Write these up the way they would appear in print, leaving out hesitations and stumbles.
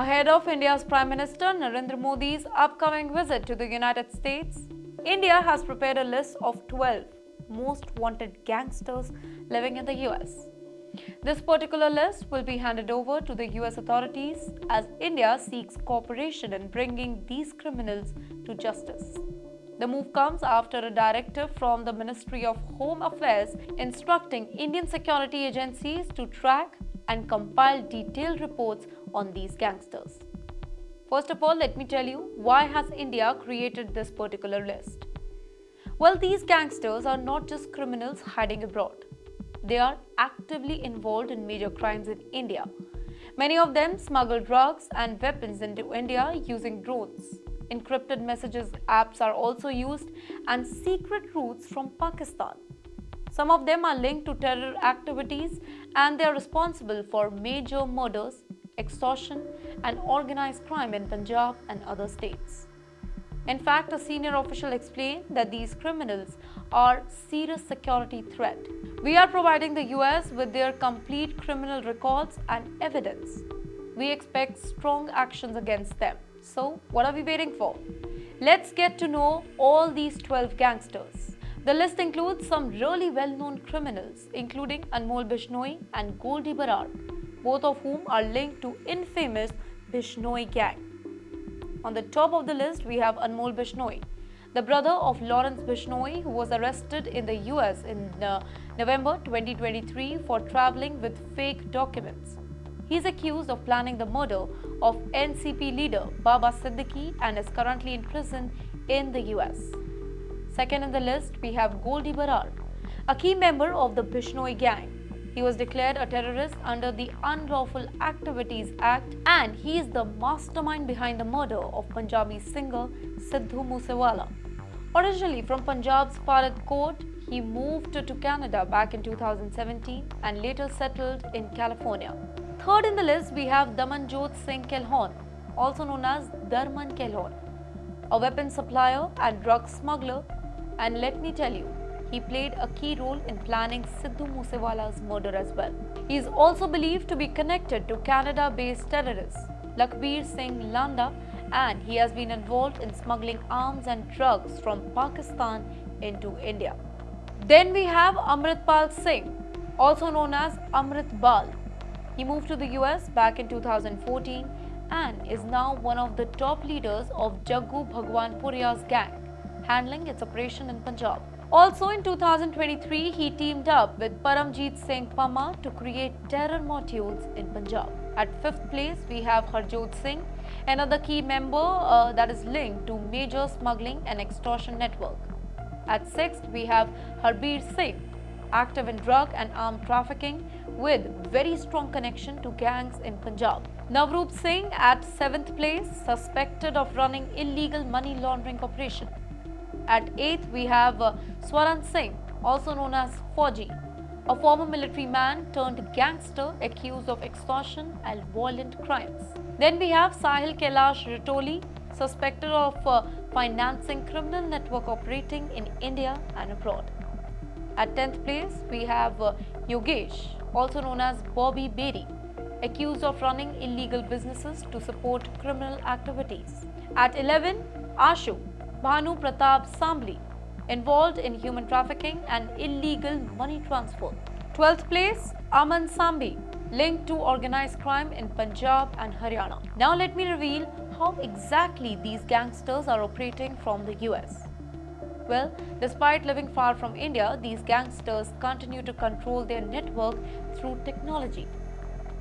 Ahead of India's Prime Minister Narendra Modi's upcoming visit to the United States, India has prepared a list of 12 most wanted gangsters living in the US. This particular list will be handed over to the US authorities as India seeks cooperation in bringing these criminals to justice. The move comes after a directive from the Ministry of Home Affairs instructing Indian security agencies to track and compile detailed reports on these gangsters. First of all, let me tell you why has India created this particular list. Well, these gangsters are not just criminals hiding abroad. They are actively involved in major crimes in India. Many of them smuggle drugs and weapons into India using drones. Encrypted messages apps are also used and secret routes from Pakistan. Some of them are linked to terror activities and they are responsible for major murders, extortion and organized crime in Punjab and other states. In fact, a senior official explained that these criminals are serious security threat. We are providing the US with their complete criminal records and evidence. We expect strong actions against them. So, what are we waiting for? Let's get to know all these 12 gangsters. The list includes some really well-known criminals, including Anmol Bishnoi and Goldie Barar, both of whom are linked to infamous Bishnoi gang. On the top of the list, we have Anmol Bishnoi, the brother of Lawrence Bishnoi, who was arrested in the US in November 2023 for traveling with fake documents. He is accused of planning the murder of NCP leader Baba Siddiqui and is currently in prison in the US. Second in the list, we have Goldie Barar, a key member of the Bishnoi gang. He was declared a terrorist under the Unlawful Activities Act and he is the mastermind behind the murder of Punjabi singer Sidhu Moosewala. Originally from Punjab's Faridkot, he moved to Canada back in 2017 and later settled in California. Third in the list, we have Damanjot Singh Kelhon, also known as Darman Kelhon, a weapon supplier and drug smuggler. And let me tell you, he played a key role in planning Sidhu Moosewala's murder as well. He is also believed to be connected to Canada-based terrorists Lakhbir Singh Landa, and he has been involved in smuggling arms and drugs from Pakistan into India. Then we have Amritpal Singh, also known as Amrit Bal. He moved to the US back in 2014 and is now one of the top leaders of Jaggu Bhagwanpuria's gang, handling its operation in Punjab. Also in 2023, he teamed up with Paramjeet Singh Pama to create terror modules in Punjab. At 5th place, we have Harjot Singh, another key member that is linked to major smuggling and extortion network. At 6th, we have Harbir Singh, active in drug and armed trafficking with very strong connection to gangs in Punjab. Navroop Singh at 7th place, suspected of running illegal money laundering operation. At 8th, we have Swaran Singh, also known as Fauji, a former military man turned gangster accused of extortion and violent crimes. Then we have Sahil Kailash Ritoli, suspected of financing criminal network operating in India and abroad. At 10th place, we have Yogesh, also known as Bobby Berry, accused of running illegal businesses to support criminal activities. At 11, Ashu Bhanu Pratap Sambli, involved in human trafficking and illegal money transfer. 12th place, Aman Sambi, linked to organized crime in Punjab and Haryana. Now let me reveal how exactly these gangsters are operating from the US. Well, despite living far from India, these gangsters continue to control their network through technology.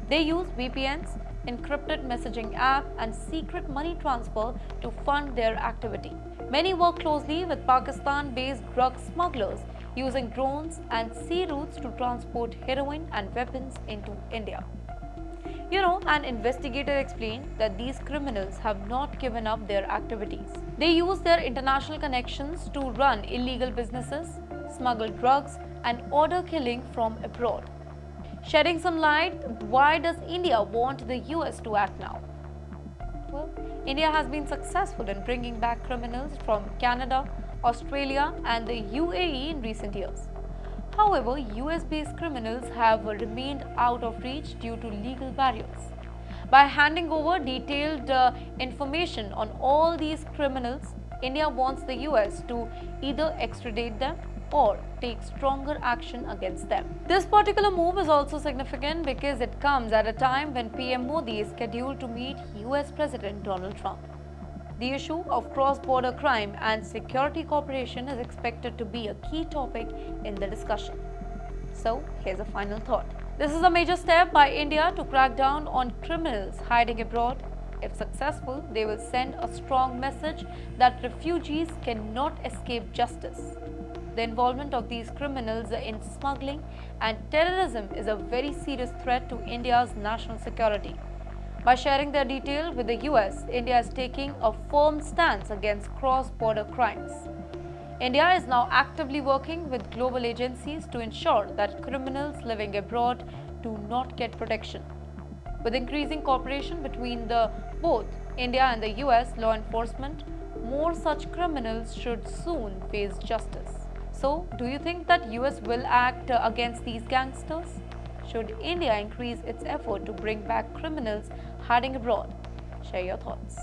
They use VPNs, encrypted messaging app and secret money transfer to fund their activity. Many work closely with Pakistan-based drug smugglers using drones and sea routes to transport heroin and weapons into India. An investigator explained that these criminals have not given up their activities. They use their international connections to run illegal businesses, smuggle drugs and order killing from abroad. Shedding some light, why does India want the US to act now? Well, India has been successful in bringing back criminals from Canada, Australia and the UAE in recent years. However, US-based criminals have remained out of reach due to legal barriers. By handing over detailed information on all these criminals, India wants the US to either extradite them or take stronger action against them. This particular move is also significant because it comes at a time when PM Modi is scheduled to meet US President Donald Trump. The issue of cross-border crime and security cooperation is expected to be a key topic in the discussion. So, here's a final thought. This is a major step by India to crack down on criminals hiding abroad. If successful, they will send a strong message that refugees cannot escape justice. The involvement of these criminals in smuggling and terrorism is a very serious threat to India's national security. By sharing their detail with the US, India is taking a firm stance against cross-border crimes. India is now actively working with global agencies to ensure that criminals living abroad do not get protection. With increasing cooperation between both India and the US law enforcement, more such criminals should soon face justice. So, do you think that US will act against these gangsters? Should India increase its effort to bring back criminals hiding abroad? Share your thoughts.